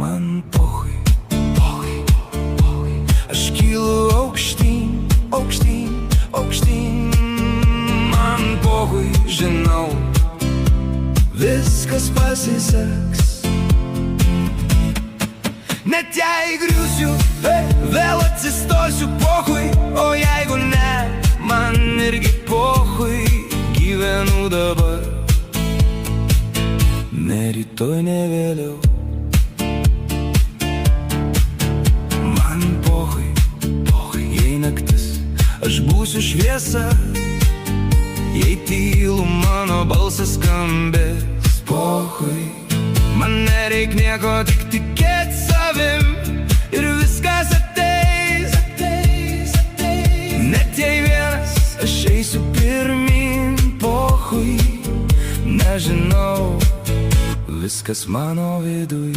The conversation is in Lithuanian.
man pochui, pochui, pochui. Aš kylu aukštyn, aukštyn, aukštyn. Man pochui, žinau, viskas pasiseks. Net jei griūsiu, vėl atsistosiu, pochui. O jeigu ne, man irgi pochui. Gyvenu dabar, ne rytoj, ne vėliau. Man pochui, pochui. Jei naktis, aš būsiu šviesa. Jei tylu, mano balsas skambės, pochui. Man nereik nieko, tik tikėt savim. Ir viskas ateis, ateis, ateis. Net jei vienas, aš eisiu pirmin, pochui. Nežinau, viskas mano viduj.